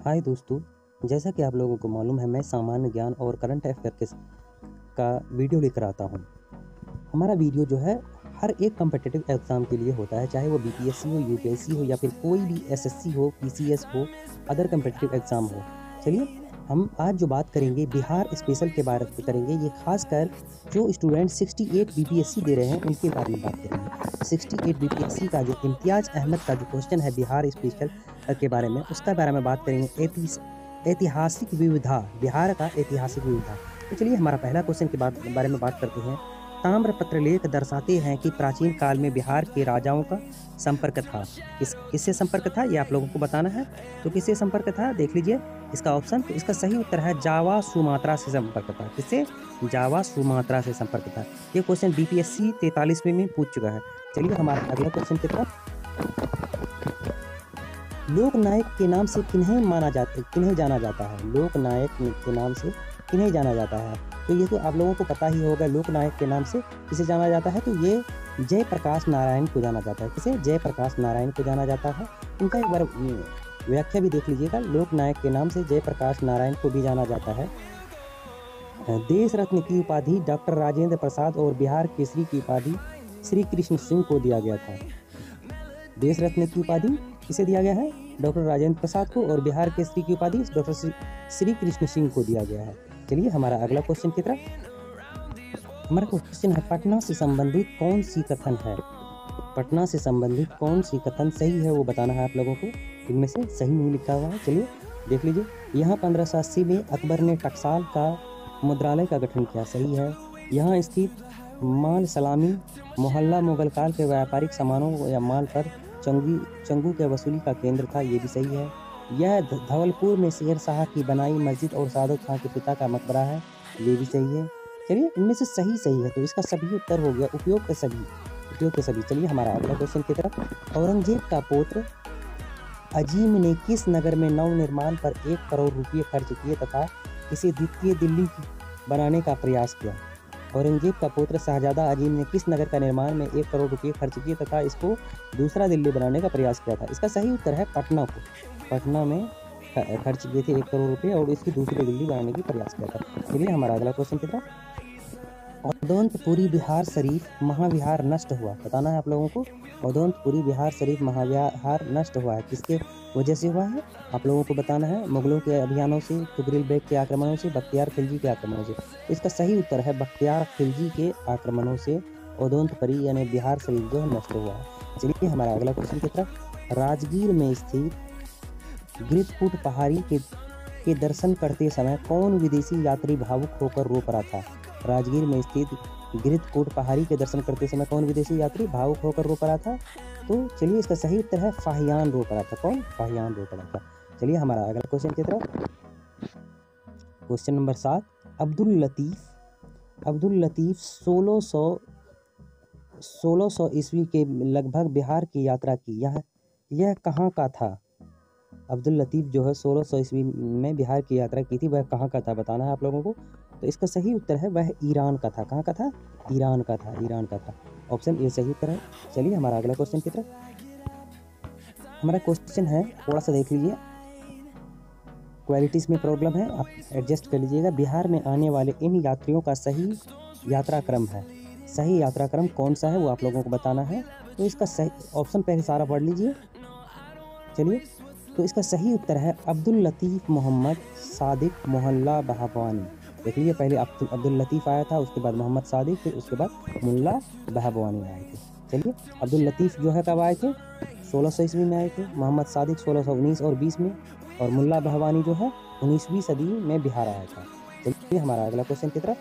हाय दोस्तों, जैसा कि आप लोगों को मालूम है मैं सामान्य ज्ञान और करंट अफेयर का वीडियो लेकर आता हूँ। हमारा वीडियो जो है हर एक कम्पिटिटिव एग्ज़ाम के लिए होता है, चाहे वो बीपीएससी हो, यूपीएससी हो या फिर कोई भी एसएससी हो, पीसीएस हो, अदर कम्पिटिटिव एग्ज़ाम हो। चलिए हम आज जो बात करेंगे बिहार स्पेशल के बारे में करेंगे। ये खासकर जो स्टूडेंट 68 बीपीएससी दे रहे हैं उनके बारे में बात करेंगे। 68 बीपीएससी का जो इम्तियाज़ अहमद का जो क्वेश्चन है बिहार स्पेशल के बारे में, उसका बारे में बात करेंगे। ऐतिहासिक विविधता, बिहार का ऐतिहासिक विविधता। तो चलिए हमारा पहला क्वेश्चन के बारे में बात करते हैं। ताम्रपत्र लेख दर्शाते हैं कि प्राचीन काल में बिहार के राजाओं का संपर्क था। किससे संपर्क था ये आप लोगों को बताना है। तो किससे संपर्क था देख लीजिए इसका ऑप्शन। तो इसका सही उत्तर है जावा सुमात्रा से संपर्क था। किससे? जावा सुमात्रा से संपर्क था। ये क्वेश्चन बीपीएससी 43वें में पूछ चुका है। चलिए हमारा अगला क्वेश्चन की तरफ। लोकनायक के नाम से किन्हें जाना जाता है? लोकनायक के नाम से किन्हें जाना जाता है? तो ये तो आप लोगों को पता ही होगा, लोकनायक के नाम से किसे जाना जाता है। तो ये जयप्रकाश नारायण को जाना जाता है। किसे? जयप्रकाश नारायण को जाना जाता है। इनका एक बार व्याख्या भी देख लीजिएगा। लोकनायक के नाम से जयप्रकाश नारायण को भी जाना जाता है। देश रत्न की उपाधि डॉक्टर राजेंद्र प्रसाद और बिहार केसरी की उपाधि श्री कृष्ण सिंह को दिया गया था। देश रत्न की उपाधि किसे दिया गया है? डॉक्टर राजेंद्र प्रसाद को। और बिहार केसरी की उपाधि डॉक्टर श्री कृष्ण सिंह को दिया गया है। चलिए हमारा अगला क्वेश्चन की तरफ। हमारा क्वेश्चन है पटना से संबंधित कौन सी कथन है? पटना से संबंधित कौन सी कथन सही है वो बताना है आप लोगों को। इनमें से सही नहीं लिखा हुआ है। चलिए देख लीजिए। यहाँ 1580 में अकबर ने टकसाल का मुद्रालय का गठन किया। सही है। यहाँ स्थित माल सलामी मोहल्ला मुगल काल के व्यापारिक सामानों या माल पर चंगू के वसूली का केंद्र था। ये भी सही है। यह धवलपुर में शेर शाह की बनाई मस्जिद और सादत खां के पिता का मकबरा है। ये भी सही है। चलिए इनमें से सही है। तो इसका सभी उत्तर हो गया उपयोग के सभी। चलिए हमारा अगला क्वेश्चन की तरफ। औरंगजेब का पुत्र अजीम ने किस नगर में नव निर्माण पर 1 करोड़ रुपये खर्च किए तथा इसे द्वितीय दिल्ली बनाने का प्रयास किया? औरंगजेब का पुत्र शहजादा अजीम ने किस नगर का निर्माण में 1 करोड़ रुपये खर्च किए तथा इसको दूसरा दिल्ली बनाने का प्रयास किया था? इसका सही उत्तर है पटना को। पटना में खर्च किए थे 1 करोड़ रुपये और इसकी दूसरी दिल्ली बनाने की प्रयास किया था। चलिए हमारा अगला क्वेश्चन की तरफ। औदंतपुरी बिहार शरीफ महाविहार नष्ट हुआ। बताना है आप लोगों को। औदंतपुरी बिहार शरीफ महाविहार नष्ट हुआ है, किसके वजह से हुआ है आप लोगों को बताना है। मुगलों के अभियानों से, तुगरिल बेग के आक्रमणों से, बख्तियार खिलजी के आक्रमणों से। इसका सही उत्तर है बख्तियार खिलजी के आक्रमणों से औदंतपुरी यानी बिहार शरीफ जो है नष्ट हुआ है। चलिए हमारा अगला क्वेश्चन की तरफ। राजगीर में स्थित गिरधकूट पहाड़ी के दर्शन करते समय कौन विदेशी यात्री भावुक होकर रो पड़ा था? राजगीर में स्थित गिरधकूट पहाड़ी के दर्शन करते समय कौन विदेशी यात्री भावुक होकर रो पड़ा था? तो चलिए इसका सही उत्तर है फाहियान रो पड़ा था। कौन? फाहियान रो पड़ा था। चलिए हमारा अगला क्वेश्चन की तरफ। Question number 7। अब्दुल लतीफ 1600 ईस्वी के लगभग बिहार की यात्रा की। यह कहाँ का था? अब्दुल लतीफ जो है 1600 ईस्वी में बिहार की यात्रा की थी, वह कहाँ का था बताना है आप लोगों को। तो इसका सही उत्तर है वह ईरान का था। कहाँ का था? ईरान का था। ऑप्शन ए सही उत्तर है। चलिए हमारा अगला क्वेश्चन की तरफ। हमारा क्वेश्चन है, थोड़ा सा देख लीजिए, क्वालिटीज़ में प्रॉब्लम है, आप एडजस्ट कर लीजिएगा। बिहार में आने वाले इन यात्रियों का सही यात्रा क्रम है। सही यात्रा क्रम कौन सा है वो आप लोगों को बताना है। तो इसका सही ऑप्शन पहले सारा पढ़ लीजिए। चलिए तो इसका सही उत्तर है अब्दुल लतीफ़ मोहम्मद सादिक मोहल्ला बहबानी। देख लीजिए, पहले अब्दुल लतीफ़ आया था, उसके बाद मोहम्मद सादिक, फिर उसके बाद मुल्ला बहबानी आए थे। चलिए अब्दुल लतीफ़ जो है कब आए थे? 1600 ईस्वी में आए थे। मोहम्मद सादिक 1619 और 20 में। और मुल्ला बहबानी जो है 19वीं सदी में बिहार आया था। चलिए हमारा अगला क्वेश्चन की तरफ।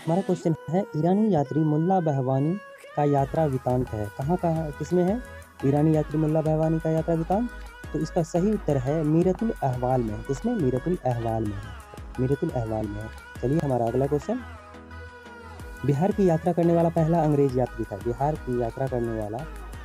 हमारा क्वेश्चन है ईरानी यात्री मुल्ला बहबानी का यात्रा वृतांत है। कहाँ किसमें है ईरानी यात्री मुल्ला बहबानी का यात्रा वृतांत? तो इसका सही उत्तर है मीरतुल अहवाल में। इसमें मीरतुल अहवाल में है। चलिए हमारा अगला क्वेश्चन। बिहार की यात्रा करने वाला पहला अंग्रेज यात्री था। बिहार की यात्रा करने वाला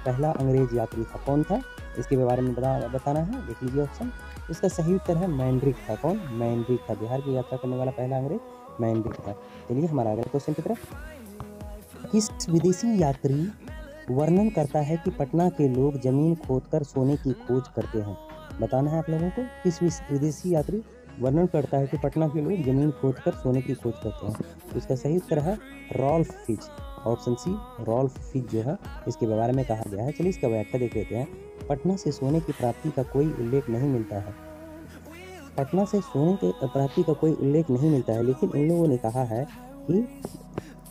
पहला अंग्रेज यात्री था, कौन था? इसके बारे में बताना है। देख लीजिए ऑप्शन। इसका सही उत्तर है मैंड्रिक था। कौन? मैंड्रिक था। बिहार की यात्रा करने वाला पहला अंग्रेज मैंड्रिक था। चलिए हमारा अगला क्वेश्चन की तरफ। किस विदेशी यात्री वर्णन करता है कि पटना के लोग जमीन खोदकर सोने की खोज करते हैं? बताना है आप लोगों को। किस विदेशी यात्री वर्णन करता है कि पटना के लोग जमीन खोदकर सोने की खोज करते हैं? तो इसका सही उत्तर है Ralph Fitch. Option C Ralph Fitch जो है इसके बारे में कहा गया है। चलिए इसका व्याख्या देख लेते हैं। पटना से सोने की प्राप्ति का कोई उल्लेख नहीं मिलता है। पटना से सोने की प्राप्ति का कोई उल्लेख नहीं मिलता है, लेकिन इन लोगों ने कहा है कि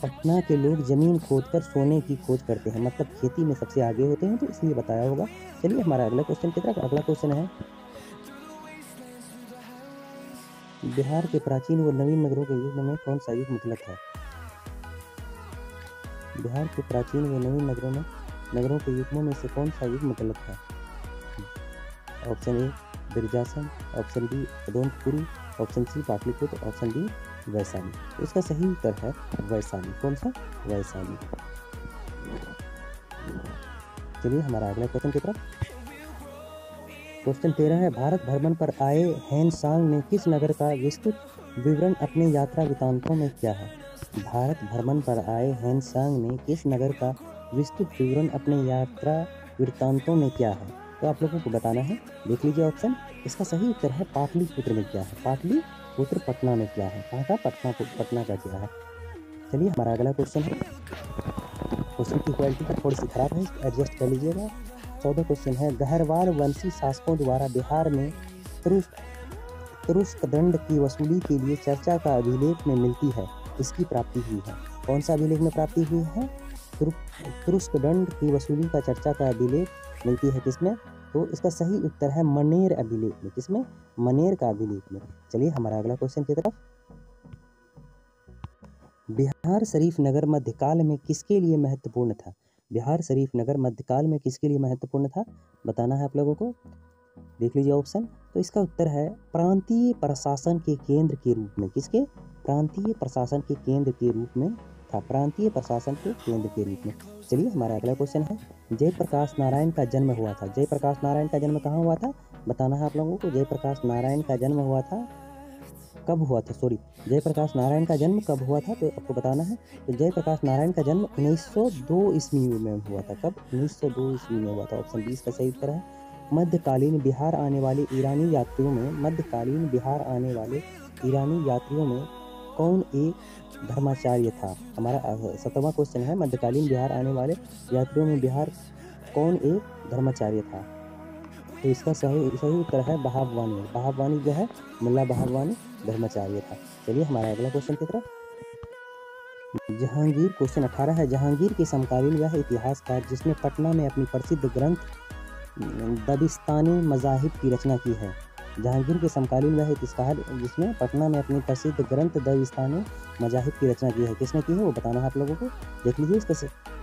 पटना के लोग जमीन खोदकर सोने की खोज करते हैं, मतलब खेती में सबसे आगे होते हैं, तो इसलिए बताया होगा। चलिए हमारा अगला क्वेश्चन की तरफ। अगला क्वेश्चन है, बिहार के प्राचीन व नवीन नगरों के युग में कौन सा युग मुतलक है? बिहार के प्राचीन व नवीन नगरों के युग्मों में से कौन सा युग मुतलक है? ऑप्शन ए बिरजासन, ऑप्शन बी अदोनपुरी, option C Pataliputra, option D Vaishali. तो इसका सही उत्तर है वैशाली। कौन सा? वैशाली। चलिए हमारा अगला क्वेश्चन की तरफ। क्वेश्चन 13 है, भारत भ्रमण पर आए हेनसांग ने किस नगर का विस्तृत विवरण अपने यात्रा वृत्तांतों में किया है? भारत भ्रमण पर आए हेनसांग ने किस नगर का विस्तृत विवरण अपने यात्रा वृत्तांतों में किया है? तो आप लोगों को बताना है। देख लीजिए ऑप्शन। इसका सही उत्तर है पाटलिपुत्र में किया है। पाटलिपुत्र पटना में किया है। कहाँ का? पटना का किया है। चलिए हमारा अगला क्वेश्चन है। क्वेश्चन की क्वालिटी का थोड़ी सी खराब है, एडजस्ट कर लीजिएगा। 14 क्वेश्चन है, गहरवाल वंशी शासकों द्वारा बिहार में तुरुष्क दंड की वसूली के लिए चर्चा का अभिलेख में मिलती है, इसकी प्राप्ति हुई है। कौन सा अभिलेख में प्राप्ति हुई है? तुरुष्क दंड की वसूली का चर्चा का अभिलेख मिलती है किसमें? तो इसका सही उत्तर है मनेर अभिलेख में। किसमें? मनेर का अभिलेख में। चलिए हमारा अगला क्वेश्चन की तरफ। बिहार शरीफ नगर मध्यकाल में किसके लिए महत्वपूर्ण था? बिहार शरीफ नगर मध्यकाल में किसके लिए महत्वपूर्ण था? बताना है आप लोगों को। देख लीजिए ऑप्शन। तो इसका उत्तर है प्रांतीय प्रशासन के केंद्र के रूप में। किसके? प्रांतीय प्रशासन के केंद्र के रूप में था। प्रांतीय प्रशासन के केंद्र के रूप में। चलिए हमारा अगला क्वेश्चन है, जयप्रकाश नारायण का जन्म हुआ था। जयप्रकाश नारायण का जन्म कहाँ हुआ था? बताना है आप लोगों को। जयप्रकाश नारायण का जन्म हुआ था, कब हुआ था? जयप्रकाश नारायण का जन्म कब हुआ था? तो आपको बताना है। तो जयप्रकाश नारायण का जन्म 1902 ईस्वी में हुआ था। कब? 1902 ईस्वी में हुआ था। ऑप्शन 20 का सही उत्तर है। मध्यकालीन बिहार आने वाले ईरानी यात्रियों में कौन एक धर्माचार्य था? हमारा 17वां क्वेश्चन है, मध्यकालीन बिहार आने वाले यात्रियों में बिहार कौन एक धर्माचार्य था? तो इसका सही उत्तर है बहाबवानी। बहाबवानी जो है, मुल्ला बहाबवानी धर्माचार्य था। चलिए हमारा अगला क्वेश्चन की तरफ। जहांगीर, क्वेश्चन 18 है, जहांगीर के समकालीन वह इतिहासकार जिसने पटना में अपनी प्रसिद्ध ग्रंथ दबिस्ताने मज़ाहिब की रचना की है। जहांगीर के समकालीन वह इतिहासकार जिसने पटना में अपनी प्रसिद्ध ग्रंथ दबिस्ताने मज़ाहिब की रचना की है। किसने की है वो बताना है आप लोगों को। देख लीजिए इसका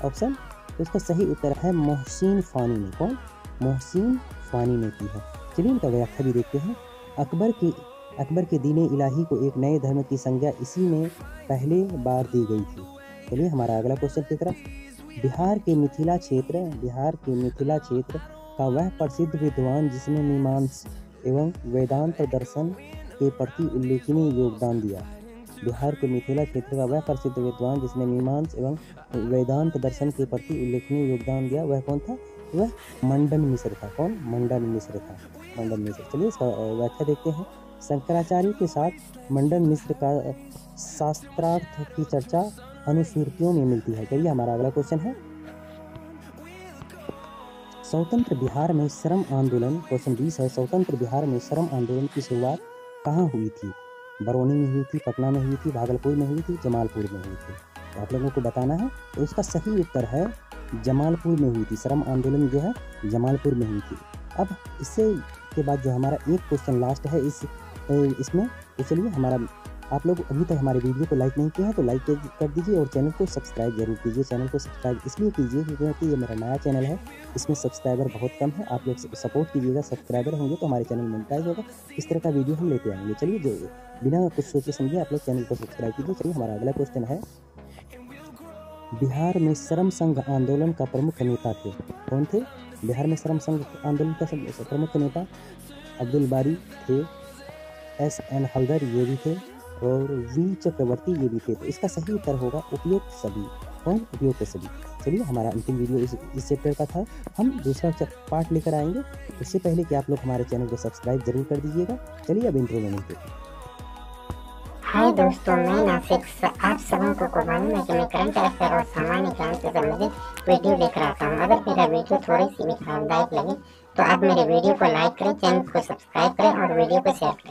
ऑप्शन। तो इसका सही उत्तर है मोहसिन फ़ानी ने। कौन? मोहसिन फ़ानी ने की है। चलिए इनका व्याख्या भी देखते हैं। अकबर के दीन इलाही को एक नए धर्म की संज्ञा इसी में पहले बार दी गई थी। चलिए हमारा अगला क्वेश्चन की तरफ। बिहार के मिथिला क्षेत्र का वह प्रसिद्ध विद्वान जिसने मीमांसा एवं वेदांत दर्शन के प्रति उल्लेखनीय योगदान दिया। बिहार के मिथिला क्षेत्र का वह प्रसिद्ध विद्वान जिसने मीमांसा एवं वेदांत दर्शन के प्रति उल्लेखनीय योगदान दिया, वह कौन था? वह मंडन मिश्र था। कौन? मंडन मिश्र था। मंडन मिश्र। चलिए इसका व्याख्या देखते हैं। शंकराचार्य के साथ मंडन मिश्र का शास्त्रार्थ की चर्चा अनुश्रुतियों में मिलती है। चलिए हमारा अगला क्वेश्चन है, स्वतंत्र बिहार में श्रम आंदोलन, क्वेश्चन 20 है, स्वतंत्र बिहार में श्रम आंदोलन की शुरुआत कहाँ हुई थी? बरौनी में हुई थी, पटना में हुई थी, भागलपुर में हुई थी, जमालपुर में हुई थी? तो आप लोगों को बताना है। तो इसका सही उत्तर है जमालपुर में हुई थी। श्रम आंदोलन जो है जमालपुर में हुई थी। अब इससे के बाद जो हमारा एक क्वेश्चन लास्ट है इसमें। तो चलिए हमारा, आप लोग अभी तक हमारे वीडियो को लाइक नहीं किया है तो लाइक कर दीजिए और चैनल को सब्सक्राइब जरूर कीजिए। चैनल को सब्सक्राइब इसलिए कीजिए क्योंकि ये मेरा नया चैनल है, इसमें सब्सक्राइबर बहुत कम है। आप लोग सपोर्ट कीजिएगा, सब्सक्राइबर होंगे तो हमारे चैनल मोनेटाइज होगा। इस तरह का वीडियो हम लेते आएंगे। चलिए जो बिना कुछ सोचे समझे आप लोग चैनल को सब्सक्राइब कीजिए। चलिए हमारा अगला क्वेश्चन है, बिहार में श्रम संघ आंदोलन का प्रमुख नेता थे। कौन थे? बिहार में श्रम संघ आंदोलन का प्रमुख नेता अब्दुल बारी थे, S.N. हलदर ये भी थे और वी चक्रवर्ती ये भी थे। तो इसका सही उत्तर होगा उपयुक्त सभी। कौन? उपयुक्त सभी। चलिए हमारा अंतिम वीडियो इस चैप्टर का था। हम दूसरा पार्ट लेकर आएंगे। इससे पहले कि आप लोग हमारे चैनल को सब्सक्राइब जरूर कर दीजिएगा। चलिए अब इंट्रो में मिलते हैं। हाय दोस्तों, मैं नासिक। आप सभी को मालूम है कि मैं करंट अफेयर और सामान्य ज्ञान से संबंधित वीडियो लेकर आता हूँ। अगर मेरा वीडियो थोड़ी सी भी आरामदायक लगे तो आप मेरे वीडियो को लाइक करें, चैनल को सब्सक्राइब करें और वीडियो को शेयर करें।